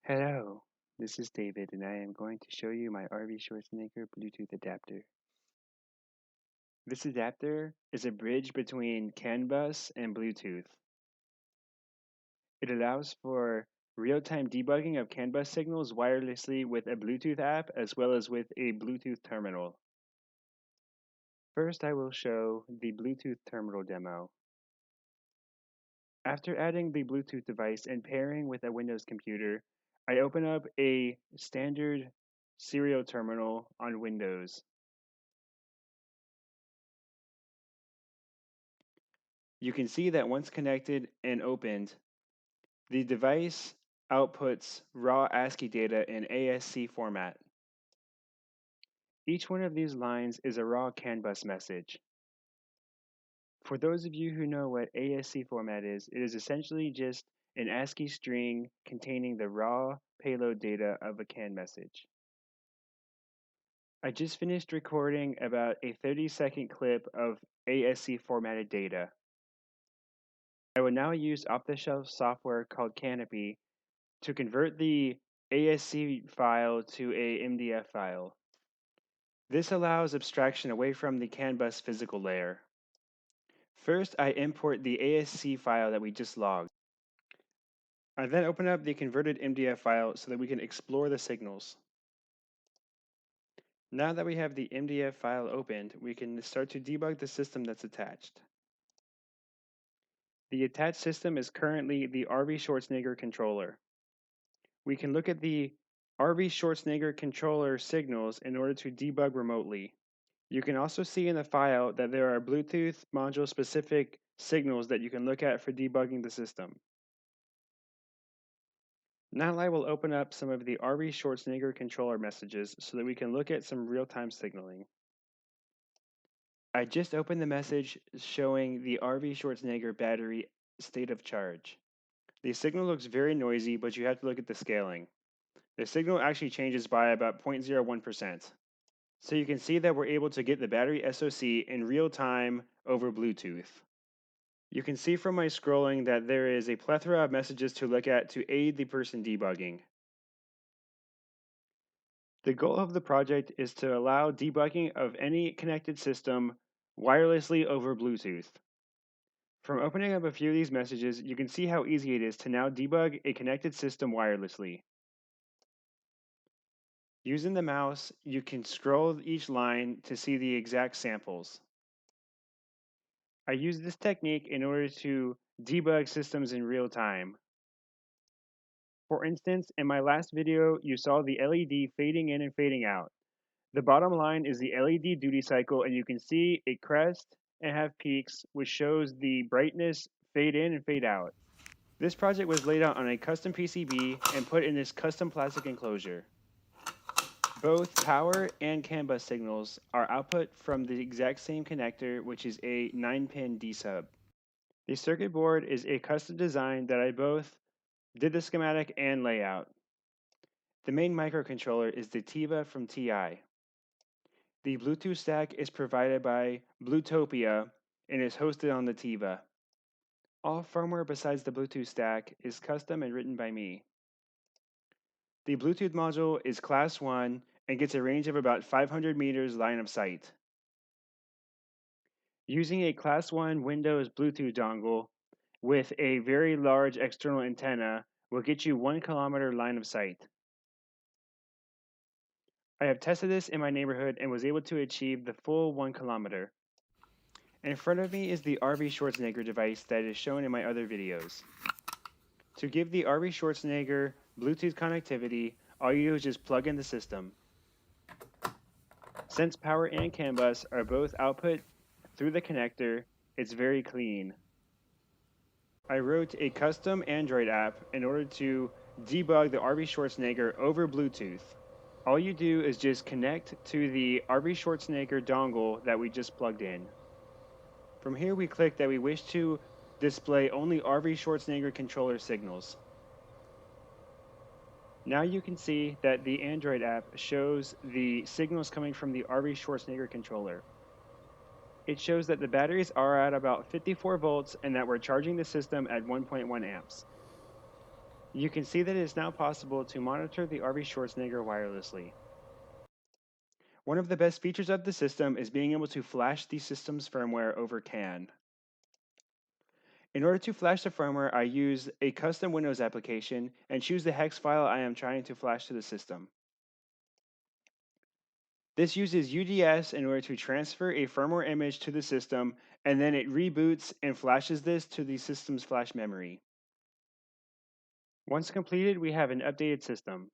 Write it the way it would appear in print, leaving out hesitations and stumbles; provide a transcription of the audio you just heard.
Hello, this is David and I am going to show you my RVschwarzenegger Bluetooth adapter. This adapter is a bridge between CAN bus and Bluetooth. It allows for real-time debugging of CAN bus signals wirelessly with a Bluetooth app as well as with a Bluetooth terminal. First, I will show the Bluetooth terminal demo. After adding the Bluetooth device and pairing with a Windows computer, I open up a standard serial terminal on Windows. You can see that once connected and opened, the device outputs raw ASCII data in ASC format. Each one of these lines is a raw CAN bus message. For those of you who know what ASC format is, it is essentially just an ASCII string containing the raw payload data of a CAN message. I just finished recording about a 30-second clip of ASC formatted data. I will now use off-the-shelf software called Canopy to convert the ASC file to a MDF file. This allows abstraction away from the CAN bus physical layer. First, I import the ASC file that we just logged. I then open up the converted MDF file so that we can explore the signals. Now that we have the MDF file opened, we can start to debug the system that's attached. The attached system is currently the RVschwarzenegger controller. We can look at the RVschwarzenegger controller signals in order to debug remotely. You can also see in the file that there are Bluetooth module specific signals that you can look at for debugging the system. Now I will open up some of the RVschwarzenegger controller messages so that we can look at some real-time signaling. I just opened the message showing the RVschwarzenegger battery state of charge. The signal looks very noisy, but you have to look at the scaling. The signal actually changes by about 0.01%. So you can see that we're able to get the battery SoC in real time over Bluetooth. You can see from my scrolling that there is a plethora of messages to look at to aid the person debugging. The goal of the project is to allow debugging of any connected system wirelessly over Bluetooth. From opening up a few of these messages, you can see how easy it is to now debug a connected system wirelessly. Using the mouse, you can scroll each line to see the exact samples. I use this technique in order to debug systems in real time. For instance, in my last video, you saw the LED fading in and fading out. The bottom line is the LED duty cycle, and you can see it crest and have peaks, which shows the brightness fade in and fade out. This project was laid out on a custom PCB and put in this custom plastic enclosure. Both power and CAN bus signals are output from the exact same connector, which is a 9-pin D-sub. The circuit board is a custom design that I both did the schematic and layout. The main microcontroller is the Tiva from TI. The Bluetooth stack is provided by Bluetopia and is hosted on the Tiva. All firmware besides the Bluetooth stack is custom and written by me. The Bluetooth module is class 1 and gets a range of about 500 meters line of sight. Using a class 1 Windows Bluetooth dongle with a very large external antenna will get you 1 kilometer line of sight. I have tested this in my neighborhood and was able to achieve the full 1 kilometer. In front of me is the RVschwarzenegger device that is shown in my other videos. To give the RVschwarzenegger Bluetooth connectivity, all you do is just plug in the system. Since power and CAN bus are both output through the connector, it's very clean. I wrote a custom Android app in order to debug the RVschwarzenegger over Bluetooth. All you do is just connect to the RVschwarzenegger dongle that we just plugged in. From here we click that we wish to display only RVschwarzenegger controller signals. Now you can see that the Android app shows the signals coming from the RVschwarzenegger controller. It shows that the batteries are at about 54 volts and that we're charging the system at 1.1 amps. You can see that it is now possible to monitor the RVschwarzenegger wirelessly. One of the best features of the system is being able to flash the system's firmware over CAN. In order to flash the firmware, I use a custom Windows application and choose the hex file I am trying to flash to the system. This uses UDS in order to transfer a firmware image to the system, and then it reboots and flashes this to the system's flash memory. Once completed, we have an updated system.